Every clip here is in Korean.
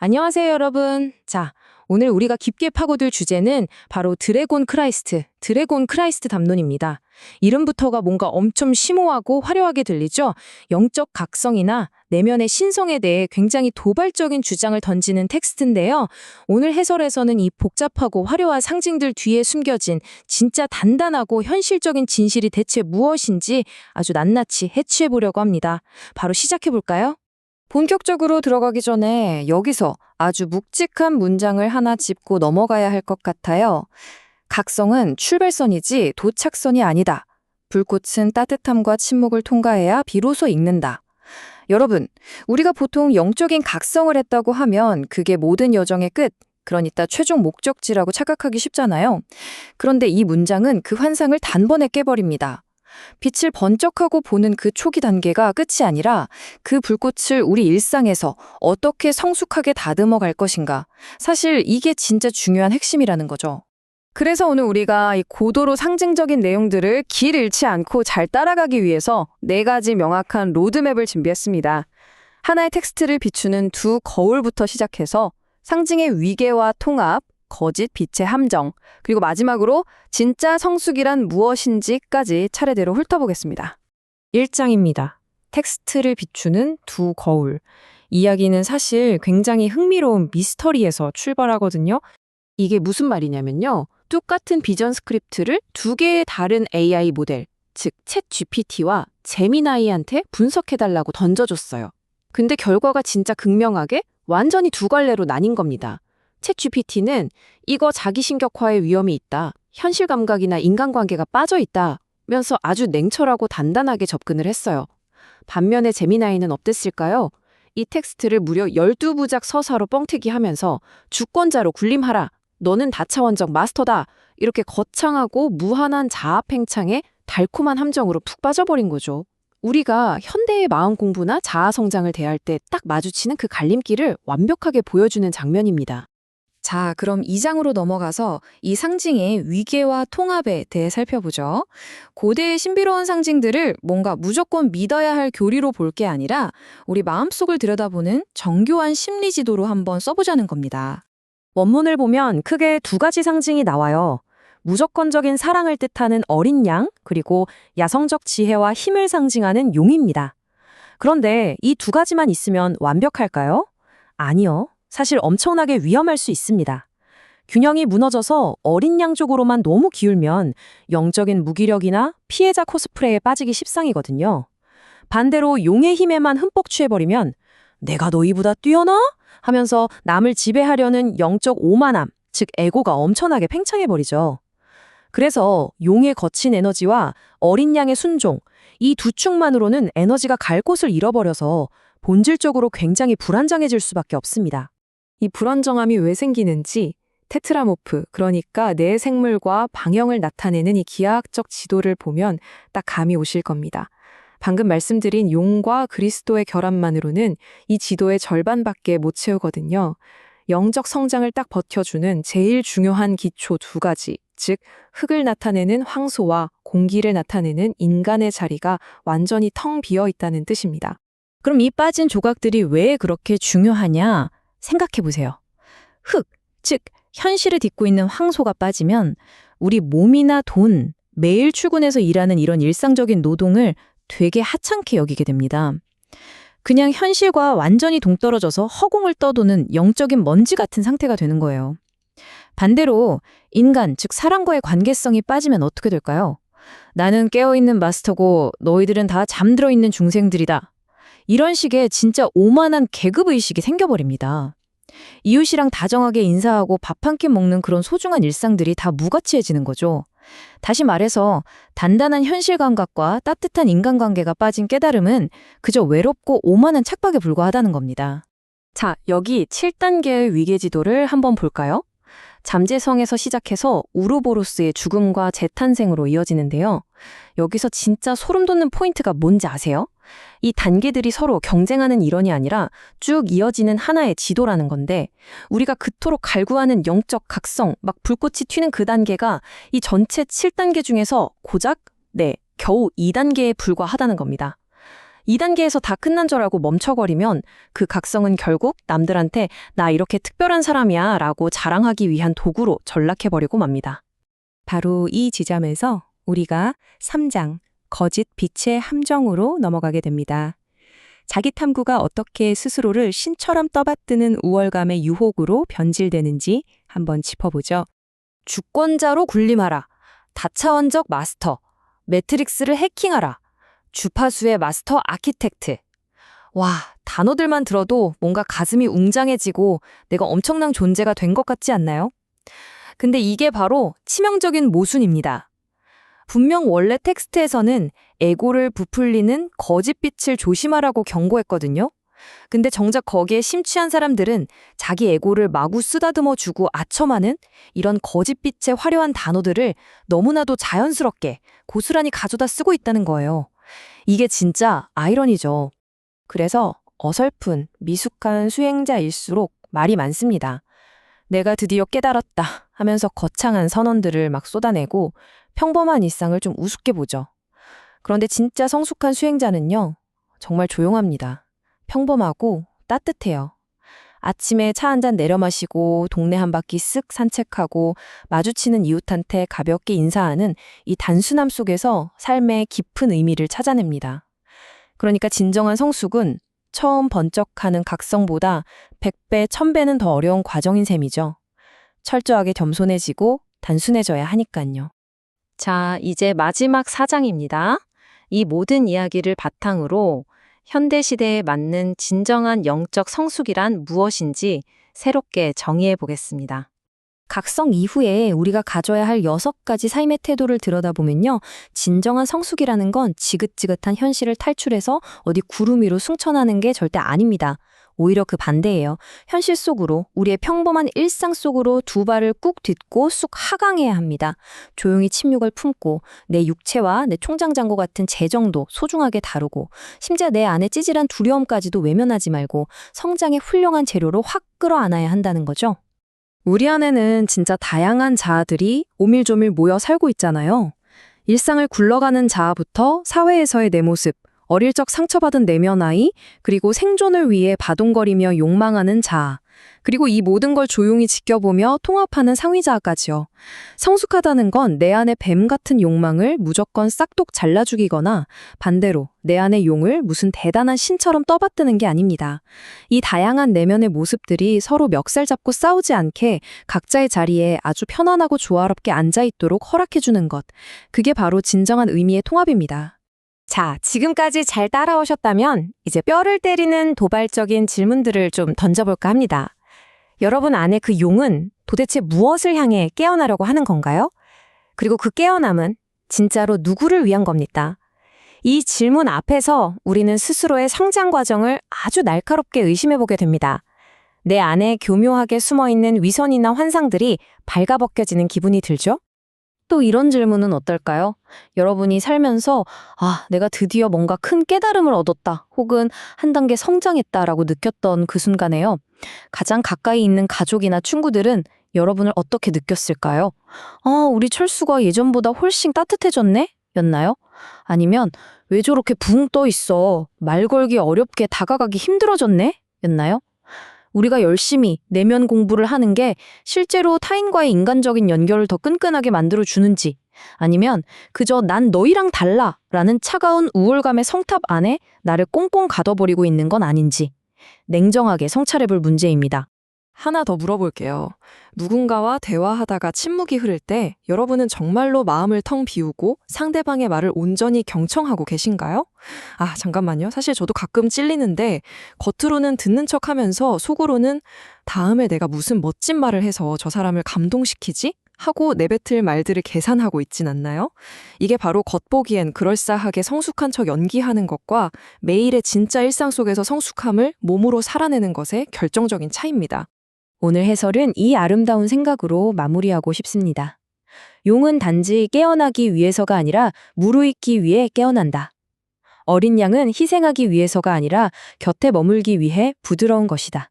안녕하세요, 여러분. 자, 오늘 우리가 깊게 파고들 주제는 바로 드래곤 크라이스트 담론입니다. 이름부터가 뭔가 엄청 심오하고 화려하게 들리죠? 영적 각성이나 내면의 신성에 대해 굉장히 도발적인 주장을 던지는 텍스트인데요. 오늘 해설에서는 이 복잡하고 화려한 상징들 뒤에 숨겨진 진짜 단단하고 현실적인 진실이 대체 무엇인지 아주 낱낱이 해치해 보려고 합니다. 바로 시작해 볼까요? 본격적으로 들어가기 전에 여기서 아주 묵직한 문장을 하나 짚고 넘어가야 할 것 같아요. 각성은 출발선이지 도착선이 아니다. 불꽃은 따뜻함과 침묵을 통과해야 비로소 익는다. 여러분, 우리가 보통 영적인 각성을 했다고 하면 그게 모든 여정의 끝, 그러니까 최종 목적지라고 착각하기 쉽잖아요. 그런데 이 문장은 그 환상을 단번에 깨버립니다. 빛을 번쩍하고 보는 그 초기 단계가 끝이 아니라 그 불꽃을 우리 일상에서 어떻게 성숙하게 다듬어 갈 것인가. 사실 이게 진짜 중요한 핵심이라는 거죠. 그래서 오늘 우리가 이 고도로 상징적인 내용들을 길 잃지 않고 잘 따라가기 위해서 4가지 명확한 로드맵을 준비했습니다. 하나의 텍스트를 비추는 두 거울부터 시작해서 상징의 위계와 통합, 거짓, 빛의 함정, 그리고 마지막으로 진짜 성숙이란 무엇인지까지 차례대로 훑어보겠습니다. 1장입니다. 텍스트를 비추는 두 거울. 이야기는 사실 굉장히 흥미로운 미스터리에서 출발하거든요. 이게 무슨 말이냐면요. 똑같은 비전 스크립트를 2개의 다른 AI 모델, 즉 챗 GPT와 제미나이한테 분석해달라고 던져줬어요. 근데 결과가 진짜 극명하게 완전히 두 갈래로 나뉜 겁니다. 챗 GPT는 이거 자기신격화의 위험이 있다. 현실 감각이나 인간관계가 빠져 있다면서 아주 냉철하고 단단하게 접근을 했어요. 반면에 제미나이는 어땠을까요? 이 텍스트를 무려 12부작 서사로 뻥튀기 하면서 주권자로 군림하라. 너는 다차원적 마스터다. 이렇게 거창하고 무한한 자아팽창에 달콤한 함정으로 푹 빠져버린 거죠. 우리가 현대의 마음 공부나 자아 성장을 대할 때 딱 마주치는 그 갈림길을 완벽하게 보여주는 장면입니다. 자, 그럼 2장으로 넘어가서 이 상징의 위계와 통합에 대해 살펴보죠. 고대의 신비로운 상징들을 뭔가 무조건 믿어야 할 교리로 볼 게 아니라 우리 마음속을 들여다보는 정교한 심리 지도로 한번 써보자는 겁니다. 원문을 보면 크게 2가지 상징이 나와요. 무조건적인 사랑을 뜻하는 어린 양, 그리고 야성적 지혜와 힘을 상징하는 용입니다. 그런데 이 2가지만 있으면 완벽할까요? 아니요. 사실 엄청나게 위험할 수 있습니다. 균형이 무너져서 어린 양 쪽으로만 너무 기울면 영적인 무기력이나 피해자 코스프레에 빠지기 십상이거든요. 반대로 용의 힘에만 흠뻑 취해버리면 내가 너희보다 뛰어나? 하면서 남을 지배하려는 영적 오만함, 즉 에고가 엄청나게 팽창해버리죠. 그래서 용의 거친 에너지와 어린 양의 순종, 이 두 축만으로는 에너지가 갈 곳을 잃어버려서 본질적으로 굉장히 불안정해질 수밖에 없습니다. 이 불안정함이 왜 생기는지 테트라모프, 그러니까 내 생물과 방향을 나타내는 이 기하학적 지도를 보면 딱 감이 오실 겁니다. 방금 말씀드린 용과 그리스도의 결합만으로는 이 지도의 절반밖에 못 채우거든요. 영적 성장을 딱 버텨주는 제일 중요한 기초 2가지, 즉 흙을 나타내는 황소와 공기를 나타내는 인간의 자리가 완전히 텅 비어 있다는 뜻입니다. 그럼 이 빠진 조각들이 왜 그렇게 중요하냐? 생각해 보세요. 흙, 즉 현실을 딛고 있는 황소가 빠지면 우리 몸이나 돈, 매일 출근해서 일하는 이런 일상적인 노동을 되게 하찮게 여기게 됩니다. 그냥 현실과 완전히 동떨어져서 허공을 떠도는 영적인 먼지 같은 상태가 되는 거예요. 반대로 인간, 즉 사람과의 관계성이 빠지면 어떻게 될까요? 나는 깨어있는 마스터고 너희들은 다 잠들어 있는 중생들이다. 이런 식의 진짜 오만한 계급의식이 생겨버립니다. 이웃이랑 다정하게 인사하고 밥 한 끼 먹는 그런 소중한 일상들이 다 무가치해지는 거죠. 다시 말해서 단단한 현실 감각과 따뜻한 인간관계가 빠진 깨달음은 그저 외롭고 오만한 착각에 불과하다는 겁니다. 자, 여기 7단계의 위계지도를 한번 볼까요? 잠재성에서 시작해서 우르보로스의 죽음과 재탄생으로 이어지는데요. 여기서 진짜 소름 돋는 포인트가 뭔지 아세요? 이 단계들이 서로 경쟁하는 일원이 아니라 쭉 이어지는 하나의 지도라는 건데 우리가 그토록 갈구하는 영적 각성, 막 불꽃이 튀는 그 단계가 이 전체 7단계 중에서 고작 겨우 2단계에 불과하다는 겁니다. 2단계에서 다 끝난 줄 알고 멈춰버리면 그 각성은 결국 남들한테 나 이렇게 특별한 사람이야 라고 자랑하기 위한 도구로 전락해버리고 맙니다. 바로 이 지점에서 우리가 3장, 거짓 빛의 함정으로 넘어가게 됩니다. 자기 탐구가 어떻게 스스로를 신처럼 떠받드는 우월감의 유혹으로 변질되는지 한번 짚어보죠. 주권자로 군림하라. 다차원적 마스터. 매트릭스를 해킹하라. 주파수의 마스터 아키텍트. 와, 단어들만 들어도 뭔가 가슴이 웅장해지고 내가 엄청난 존재가 된 것 같지 않나요? 근데 이게 바로 치명적인 모순입니다. 분명 원래 텍스트에서는 에고를 부풀리는 거짓빛을 조심하라고 경고했거든요. 근데 정작 거기에 심취한 사람들은 자기 에고를 마구 쓰다듬어 주고 아첨하는 이런 거짓빛의 화려한 단어들을 너무나도 자연스럽게 고스란히 가져다 쓰고 있다는 거예요. 이게 진짜 아이러니죠. 그래서 어설픈, 미숙한 수행자일수록 말이 많습니다. 내가 드디어 깨달았다 하면서 거창한 선언들을 막 쏟아내고 평범한 일상을 좀 우습게 보죠. 그런데 진짜 성숙한 수행자는요, 정말 조용합니다. 평범하고 따뜻해요. 아침에 차 한 잔 내려 마시고 동네 한 바퀴 쓱 산책하고 마주치는 이웃한테 가볍게 인사하는 이 단순함 속에서 삶의 깊은 의미를 찾아냅니다. 그러니까 진정한 성숙은 처음 번쩍하는 각성보다 100배, 1000배는 더 어려운 과정인 셈이죠. 철저하게 겸손해지고 단순해져야 하니까요. 자, 이제 마지막 4장입니다. 이 모든 이야기를 바탕으로 현대시대에 맞는 진정한 영적 성숙이란 무엇인지 새롭게 정의해 보겠습니다. 각성 이후에 우리가 가져야 할 6가지 삶의 태도를 들여다보면요. 진정한 성숙이라는 건 지긋지긋한 현실을 탈출해서 어디 구름 위로 승천하는 게 절대 아닙니다. 오히려 그 반대예요. 현실 속으로, 우리의 평범한 일상 속으로 두 발을 꾹 딛고 쑥 하강해야 합니다. 조용히 침묵을 품고 내 육체와 내 총장장고 같은 재정도 소중하게 다루고 심지어 내 안에 찌질한 두려움까지도 외면하지 말고 성장의 훌륭한 재료로 확 끌어안아야 한다는 거죠. 우리 안에는 진짜 다양한 자아들이 오밀조밀 모여 살고 있잖아요. 일상을 굴러가는 자아부터 사회에서의 내 모습, 어릴 적 상처받은 내면 아이, 그리고 생존을 위해 바동거리며 욕망하는 자아, 그리고 이 모든 걸 조용히 지켜보며 통합하는 상위 자아까지요. 성숙하다는 건 내 안의 뱀 같은 욕망을 무조건 싹둑 잘라 죽이거나 반대로 내 안의 용을 무슨 대단한 신처럼 떠받드는 게 아닙니다. 이 다양한 내면의 모습들이 서로 멱살 잡고 싸우지 않게 각자의 자리에 아주 편안하고 조화롭게 앉아있도록 허락해주는 것. 그게 바로 진정한 의미의 통합입니다. 자, 지금까지 잘 따라오셨다면 이제 뼈를 때리는 도발적인 질문들을 좀 던져볼까 합니다. 여러분 안에 그 용은 도대체 무엇을 향해 깨어나려고 하는 건가요? 그리고 그 깨어남은 진짜로 누구를 위한 겁니까? 이 질문 앞에서 우리는 스스로의 성장 과정을 아주 날카롭게 의심해보게 됩니다. 내 안에 교묘하게 숨어있는 위선이나 환상들이 발가벗겨지는 기분이 들죠? 또 이런 질문은 어떨까요? 여러분이 살면서 내가 드디어 뭔가 큰 깨달음을 얻었다 혹은 한 단계 성장했다라고 느꼈던 그 순간에요. 가장 가까이 있는 가족이나 친구들은 여러분을 어떻게 느꼈을까요? 우리 철수가 예전보다 훨씬 따뜻해졌네? 였나요? 아니면 왜 저렇게 붕 떠 있어? 말 걸기 어렵게 다가가기 힘들어졌네? 였나요? 우리가 열심히 내면 공부를 하는 게 실제로 타인과의 인간적인 연결을 더 끈끈하게 만들어주는지, 아니면 그저 난 너희랑 달라 라는 차가운 우월감의 성탑 안에 나를 꽁꽁 가둬버리고 있는 건 아닌지 냉정하게 성찰해볼 문제입니다. 하나 더 물어볼게요. 누군가와 대화하다가 침묵이 흐를 때 여러분은 정말로 마음을 텅 비우고 상대방의 말을 온전히 경청하고 계신가요? 잠깐만요. 사실 저도 가끔 찔리는데 겉으로는 듣는 척하면서 속으로는 다음에 내가 무슨 멋진 말을 해서 저 사람을 감동시키지? 하고 내뱉을 말들을 계산하고 있진 않나요? 이게 바로 겉보기엔 그럴싸하게 성숙한 척 연기하는 것과 매일의 진짜 일상 속에서 성숙함을 몸으로 살아내는 것의 결정적인 차이입니다. 오늘 해설은 이 아름다운 생각으로 마무리하고 싶습니다. 용은 단지 깨어나기 위해서가 아니라 무르익기 위해 깨어난다. 어린 양은 희생하기 위해서가 아니라 곁에 머물기 위해 부드러운 것이다.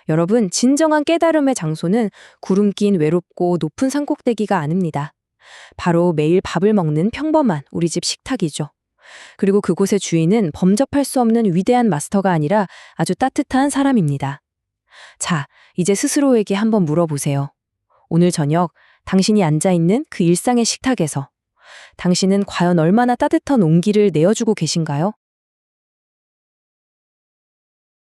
여러분, 진정한 깨달음의 장소는 구름 낀 외롭고 높은 산꼭대기가 아닙니다. 바로 매일 밥을 먹는 평범한 우리 집 식탁이죠. 그리고 그곳의 주인은 범접할 수 없는 위대한 마스터가 아니라 아주 따뜻한 사람입니다. 자, 이제 스스로에게 한번 물어보세요. 오늘 저녁 당신이 앉아있는 그 일상의 식탁에서 당신은 과연 얼마나 따뜻한 온기를 내어주고 계신가요?